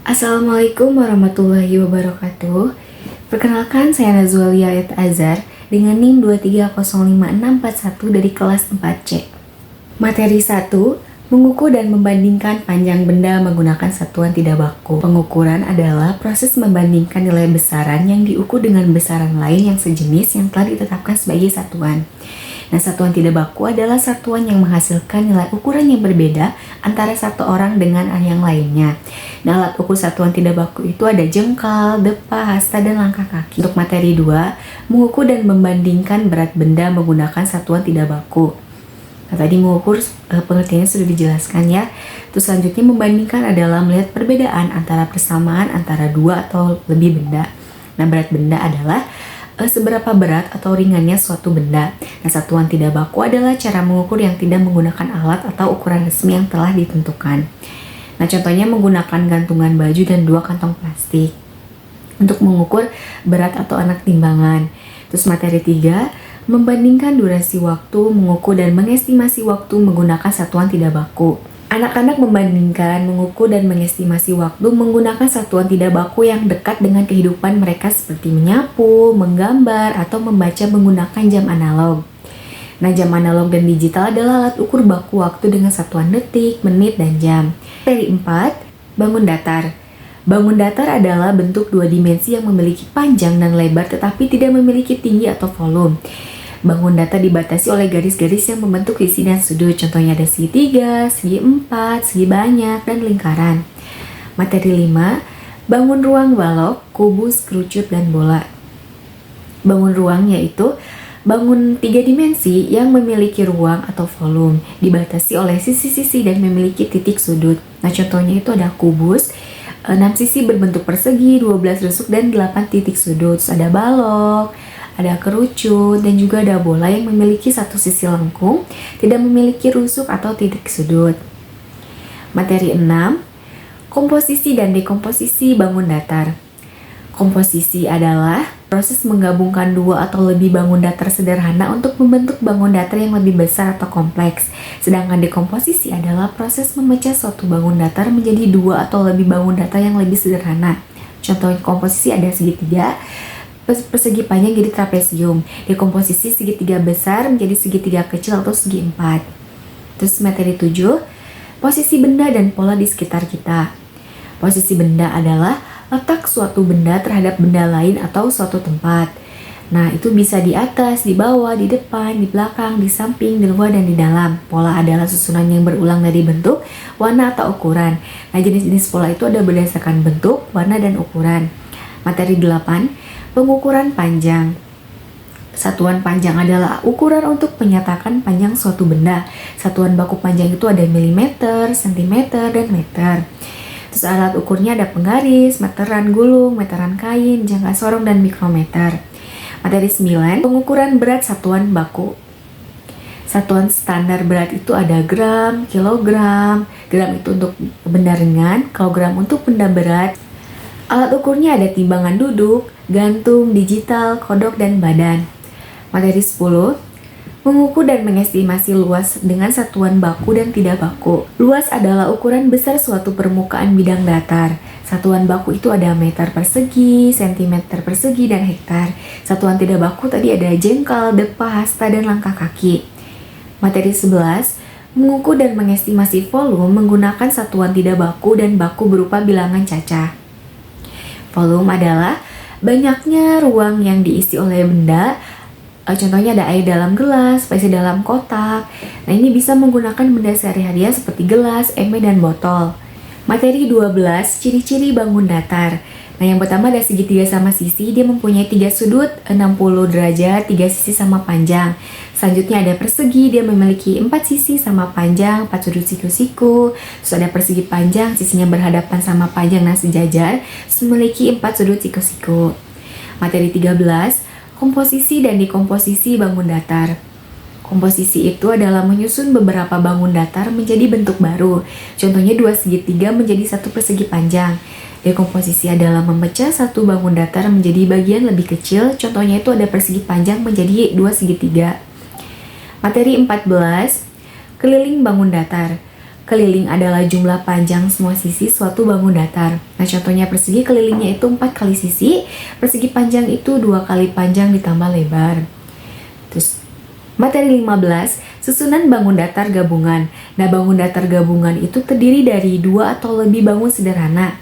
Assalamualaikum warahmatullahi wabarakatuh. Perkenalkan, saya Nazwalia Azhar dengan NIM 2305641 dari kelas 4C. Materi 1, mengukur dan membandingkan panjang benda menggunakan satuan tidak baku. Pengukuran adalah proses membandingkan nilai besaran yang diukur dengan besaran lain yang sejenis yang telah ditetapkan sebagai satuan. Nah, satuan tidak baku adalah satuan yang menghasilkan nilai ukuran yang berbeda antara satu orang dengan yang lainnya. Nah, alat ukur satuan tidak baku itu ada jengkal, depa, hasta, dan langkah kaki. Untuk materi 2, mengukur dan membandingkan berat benda menggunakan satuan tidak baku. Nah, tadi mengukur pengertiannya sudah dijelaskan ya. Terus selanjutnya membandingkan adalah melihat perbedaan antara persamaan antara dua atau lebih benda. Nah, berat benda adalah seberapa berat atau ringannya suatu benda. Nah, satuan tidak baku adalah cara mengukur yang tidak menggunakan alat atau ukuran resmi yang telah ditentukan. Nah, contohnya menggunakan gantungan baju dan 2 kantong plastik untuk mengukur berat atau anak timbangan. Terus materi 3, membandingkan durasi waktu, mengukur dan mengestimasi waktu menggunakan satuan tidak baku. Anak-anak membandingkan, mengukur, dan mengestimasi waktu menggunakan satuan tidak baku yang dekat dengan kehidupan mereka seperti menyapu, menggambar, atau membaca menggunakan jam analog. Nah, jam analog dan digital adalah alat ukur baku waktu dengan satuan detik, menit, dan jam. Materi 4, bangun datar. Bangun datar adalah bentuk 2 dimensi yang memiliki panjang dan lebar tetapi tidak memiliki tinggi atau volume. Bangun datar dibatasi oleh garis-garis yang membentuk sisi dan sudut. Contohnya ada segitiga, segi 4, segi banyak, dan lingkaran. Materi 5, bangun ruang balok, kubus, kerucut, dan bola. Bangun ruang yaitu bangun 3 dimensi yang memiliki ruang atau volume, dibatasi oleh sisi-sisi dan memiliki titik sudut. Nah, contohnya itu ada kubus, 6 sisi berbentuk persegi, 12 rusuk, dan 8 titik sudut. Terus ada balok, ada kerucut, dan juga ada bola yang memiliki satu sisi lengkung, tidak memiliki rusuk atau titik sudut. Materi 6, komposisi dan dekomposisi bangun datar. Komposisi adalah proses menggabungkan 2 atau lebih bangun datar sederhana untuk membentuk bangun datar yang lebih besar atau kompleks. Sedangkan dekomposisi adalah proses memecah suatu bangun datar menjadi 2 atau lebih bangun datar yang lebih sederhana. Contoh komposisi ada segitiga, persegi panjang jadi trapesium, dekomposisi segitiga besar menjadi segitiga kecil atau segi 4. Terus materi 7, posisi benda dan pola di sekitar kita. Posisi benda adalah letak suatu benda terhadap benda lain atau suatu tempat. Nah, itu bisa di atas, di bawah, di depan, di belakang, di samping, di luar, dan di dalam. Pola adalah susunan yang berulang dari bentuk, warna, atau ukuran. Nah, jenis-jenis pola itu ada berdasarkan bentuk, warna, dan ukuran. Materi 8, pengukuran panjang. Satuan panjang adalah ukuran untuk menyatakan panjang suatu benda. Satuan baku panjang itu ada milimeter, sentimeter, dan meter. Terus alat ukurnya ada penggaris, meteran gulung, meteran kain, jangka sorong, dan mikrometer. Materi 9, pengukuran berat satuan baku. Satuan standar berat itu ada gram, kilogram. Gram itu untuk benda ringan, kilogram untuk benda berat. Alat ukurnya ada timbangan duduk, gantung, digital, kodok, dan badan. Materi 10, mengukur dan mengestimasi luas dengan satuan baku dan tidak baku. Luas adalah ukuran besar suatu permukaan bidang datar. Satuan baku itu ada meter persegi, sentimeter persegi, dan hektar. Satuan tidak baku tadi ada jengkal, depa, hasta, dan langkah kaki. Materi 11, mengukur dan mengestimasi volume menggunakan satuan tidak baku dan baku berupa bilangan cacah. Volume adalah banyaknya ruang yang diisi oleh benda. Contohnya ada air dalam gelas, spesies dalam kotak. Nah, ini bisa menggunakan benda sehari-hari seperti gelas, ember, dan botol. Materi 12, ciri-ciri bangun datar. Nah, yang pertama ada segitiga sama sisi, dia mempunyai 3 sudut, 60 derajat, 3 sisi sama panjang. Selanjutnya ada persegi, dia memiliki 4 sisi sama panjang, 4 sudut siku-siku. Terus ada persegi panjang, sisinya berhadapan sama panjang, nah sejajar, memiliki 4 sudut siku-siku. Materi 13, komposisi dan dekomposisi bangun datar. Komposisi itu adalah menyusun beberapa bangun datar menjadi bentuk baru. Contohnya 2 segitiga menjadi 1 persegi panjang. Dekomposisi adalah memecah satu bangun datar menjadi bagian lebih kecil. Contohnya itu ada persegi panjang menjadi 2 segitiga. Materi 14, keliling bangun datar. Keliling adalah jumlah panjang semua sisi suatu bangun datar. Nah, contohnya persegi kelilingnya itu 4 kali sisi, persegi panjang itu 2 kali panjang ditambah lebar. Terus, materi 15, susunan bangun datar gabungan. Nah, bangun datar gabungan itu terdiri dari 2 atau lebih bangun sederhana.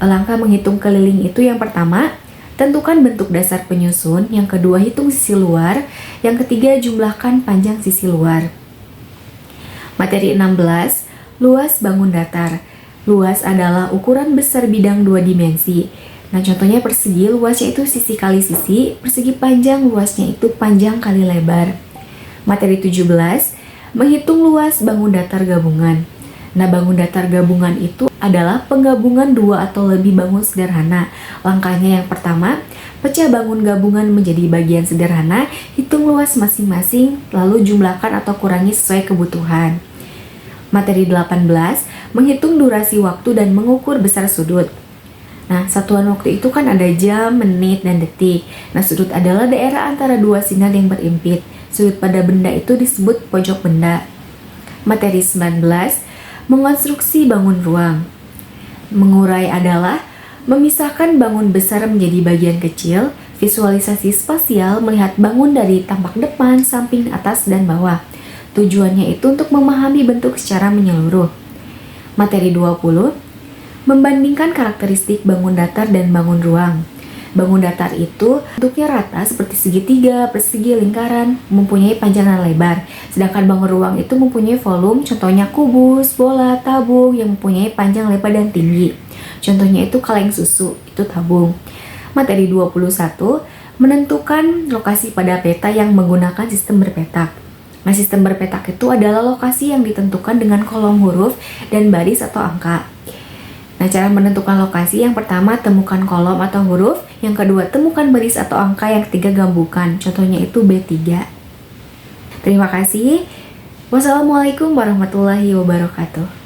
Langkah menghitung keliling itu yang pertama, tentukan bentuk dasar penyusun, yang kedua hitung sisi luar, yang ketiga jumlahkan panjang sisi luar. Materi 16, luas bangun datar. Luas adalah ukuran besar bidang 2 dimensi. Nah, contohnya persegi, luasnya itu sisi kali sisi, persegi panjang luasnya itu panjang kali lebar. Materi 17, menghitung luas bangun datar gabungan. Nah, bangun datar gabungan itu adalah penggabungan 2 atau lebih bangun sederhana. Langkahnya yang pertama, pecah bangun gabungan menjadi bagian sederhana, hitung luas masing-masing, lalu jumlahkan atau kurangi sesuai kebutuhan. Materi 18, menghitung durasi waktu dan mengukur besar sudut. Nah, satuan waktu itu kan ada jam, menit, dan detik. Nah, sudut adalah daerah antara dua sinar yang berimpit. Sudut pada benda itu disebut pojok benda. Materi 19, mengonstruksi bangun ruang. Mengurai adalah memisahkan bangun besar menjadi bagian kecil, visualisasi spasial melihat bangun dari tampak depan, samping, atas, dan bawah. Tujuannya itu untuk memahami bentuk secara menyeluruh. Materi 20, membandingkan karakteristik bangun datar dan bangun ruang. Bangun datar itu bentuknya rata seperti segitiga, persegi, lingkaran, mempunyai panjang dan lebar. Sedangkan bangun ruang itu mempunyai volume, contohnya kubus, bola, tabung yang mempunyai panjang, lebar, dan tinggi. Contohnya itu kaleng susu, itu tabung. Materi 21, menentukan lokasi pada peta yang menggunakan sistem berpetak. Nah, sistem berpetak itu adalah lokasi yang ditentukan dengan kolom huruf dan baris atau angka. Nah, cara menentukan lokasi yang pertama temukan kolom atau huruf, yang kedua temukan baris atau angka, yang ketiga gabungkan. Contohnya itu B3. Terima kasih. Wassalamualaikum warahmatullahi wabarakatuh.